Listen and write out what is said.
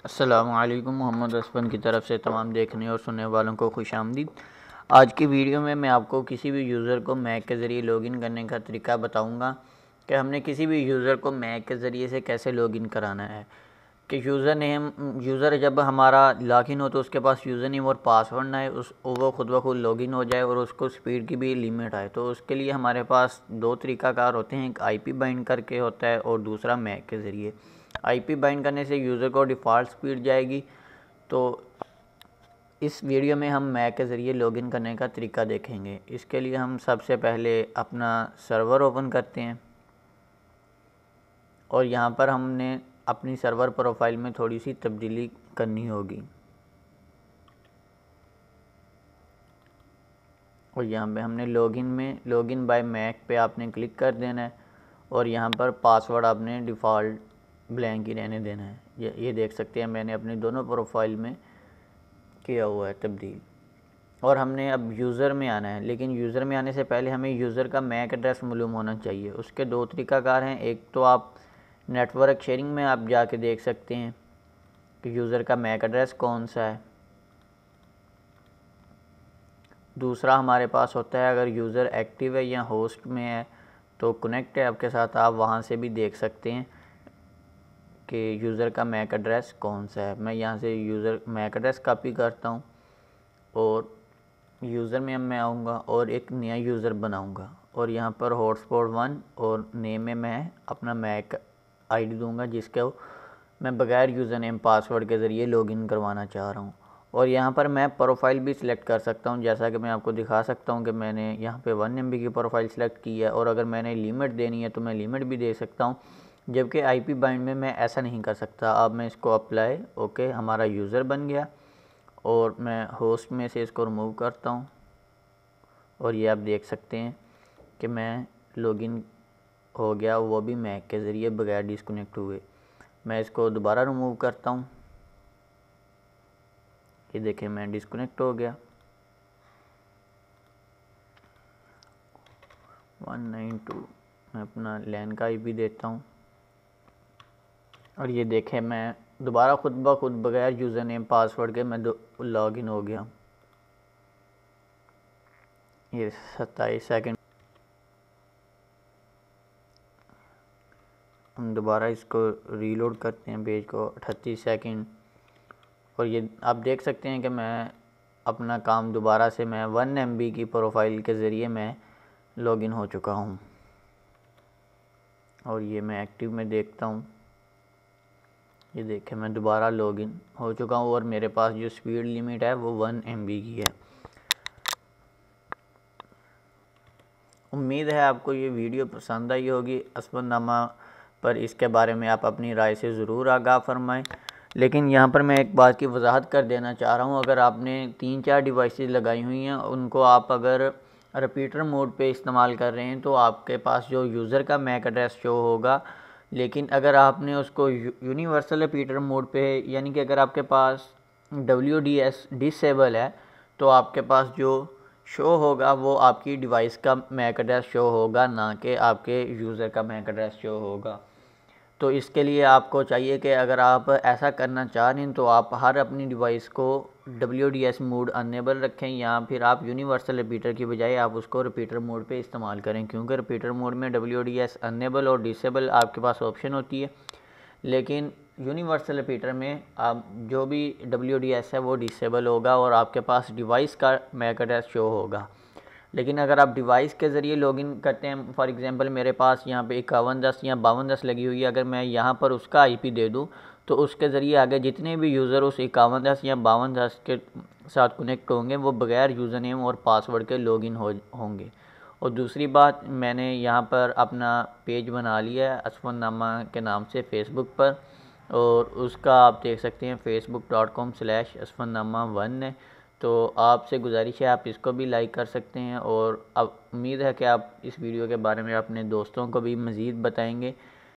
अस्सलामुअलैकुम। मोहम्मद असफन की तरफ से तमाम देखने और सुनने वालों को खुशामदीद। आज की वीडियो में मैं आपको किसी भी यूज़र को मैक के ज़रिए लॉगिन करने का तरीका बताऊंगा कि हमने किसी भी यूज़र को मैक के ज़रिए से कैसे लॉगिन कराना है। कि यूज़र जब हमारा लॉगिन हो तो उसके पास यूज़र नेम और पासवर्ड ना आए, वो खुद ब खुद लॉगिन हो जाए और उसको स्पीड की भी लिमिट आए। तो उसके लिए हमारे पास दो तरीक़ाकार होते हैं, एक IP बाइंड करके होता है और दूसरा मैक के ज़रिए। IP बाइंड करने से यूज़र को डिफ़ॉल्ट स्पीड जाएगी। तो इस वीडियो में हम मैक के ज़रिए लॉगिन करने का तरीका देखेंगे। इसके लिए हम सबसे पहले अपना सर्वर ओपन करते हैं और यहाँ पर हमने अपनी सर्वर प्रोफाइल में थोड़ी सी तब्दीली करनी होगी और यहाँ पे हमने लॉगिन बाय मैक पे आपने क्लिक कर देना है और यहाँ पर पासवर्ड आपने डिफ़ॉल्ट ब्लैंक ही रहने देना है। ये देख सकते हैं मैंने अपनी दोनों प्रोफाइल में किया हुआ है तब्दील। और हमने अब यूज़र में आना है, लेकिन यूज़र में आने से पहले हमें यूज़र का मैक एड्रेस मालूम होना चाहिए। उसके दो तरीक़ाकार हैं। एक तो आप नेटवर्क शेयरिंग में आप जाके देख सकते हैं कि यूज़र का मैक एड्रेस कौन सा है। दूसरा हमारे पास होता है, अगर यूज़र एक्टिव है या होस्ट में है तो कनेक्ट है आपके साथ, आप वहाँ से भी देख सकते हैं कि यूज़र का मैक एड्रेस कौन सा है। मैं यहाँ से यूज़र मैक एड्रेस कॉपी करता हूँ और यूज़र में मैं आऊँगा और एक नया यूज़र बनाऊँगा और यहाँ पर हॉटस्पॉट 1 और नेम में मैं अपना मैक ID दूँगा जिसके मैं बगैर यूज़र नेम पासवर्ड के ज़रिए लॉगिन करवाना चाह रहा हूँ। और यहाँ पर मैं प्रोफाइल भी सिलेक्ट कर सकता हूँ, जैसा कि मैं आपको दिखा सकता हूँ कि मैंने यहाँ पे 1 MB की प्रोफाइल सेलेक्ट की है और अगर मैंने लिमिट देनी है तो मैं लिमिट भी दे सकता हूँ, जबकि IP बाइंड में मैं ऐसा नहीं कर सकता। अब मैं इसको अप्लाई ओके, हमारा यूज़र बन गया और मैं होस्ट में से इसको रिमूव करता हूँ और ये आप देख सकते हैं कि मैं लॉगिन हो गया, वो भी मैक के ज़रिए बगैर डिस्कनेक्ट हुए। मैं इसको दोबारा रिमूव करता हूँ, ये देखें मैं डिस्कनेक्ट हो गया। 192 मैं अपना लैन का IP देता हूँ और ये देखें मैं दोबारा खुद ब खुद बगैर यूज़र नेम पासवर्ड के मैं लॉगिन हो गया। ये 27 सेकंड हम दोबारा इसको रीलोड करते हैं पेज को, 38 सेकंड। और ये आप देख सकते हैं कि मैं अपना काम दोबारा से मैं 1 MB की प्रोफाइल के ज़रिए मैं लॉगिन हो चुका हूँ और ये मैं एक्टिव में देखता हूँ। ये देखें मैं दोबारा लॉगिन हो चुका हूँ और मेरे पास जो स्पीड लिमिट है वो 1 MB की है। उम्मीद है आपको ये वीडियो पसंद आई होगी। असफरनामा पर इसके बारे में आप अपनी राय से ज़रूर आगाह फरमाएँ। लेकिन यहाँ पर मैं एक बात की वजाहत कर देना चाह रहा हूँ, अगर आपने 3-4 डिवाइसेस लगाई हुई हैं, उनको आप अगर रिपीटर मोड पे इस्तेमाल कर रहे हैं तो आपके पास जो यूज़र का मैक एड्रेस शो होगा। लेकिन अगर आपने उसको यूनिवर्सल रिपीटर मोड पे, यानी कि अगर आपके पास WDS डिसेबल है, तो आपके पास जो शो होगा वो आपकी डिवाइस का मैक एड्रेस शो होगा, ना कि आपके यूज़र का मैक एड्रेस शो होगा। तो इसके लिए आपको चाहिए कि अगर आप ऐसा करना चाह रहे हैं तो आप हर अपनी डिवाइस को WDS मोड अनेबल रखें, या फिर आप यूनिवर्सल रिपीटर की बजाय आप उसको रिपीटर मोड पे इस्तेमाल करें, क्योंकि रिपीटर मोड में WDS अनेबल और डिसेबल आपके पास ऑप्शन होती है। लेकिन यूनिवर्सल रिपीटर में आप जो भी WDS है वो डिसेबल होगा और आपके पास डिवाइस का मैक एड्रेस शो होगा। लेकिन अगर आप डिवाइस के ज़रिए लॉगिन करते हैं, फॉर एग्ज़ाम्पल मेरे पास यहाँ पे 5110 या 5210 लगी हुई है, अगर मैं यहाँ पर उसका IP दे दूँ तो उसके ज़रिए आगे जितने भी यूज़र उस 5110 या 5210 के साथ कनेक्ट होंगे वो बगैर यूज़र नेम और पासवर्ड के लॉगिन होंगे। और दूसरी बात, मैंने यहाँ पर अपना पेज बना लिया है असफरनामा के नाम से फ़ेसबुक पर, और उसका आप देख सकते हैं facebook.com/asfanama1 है। तो आपसे गुजारिश है आप इसको भी लाइक कर सकते हैं और अब उम्मीद है कि आप इस वीडियो के बारे में अपने दोस्तों को भी मज़ीद बताएंगे।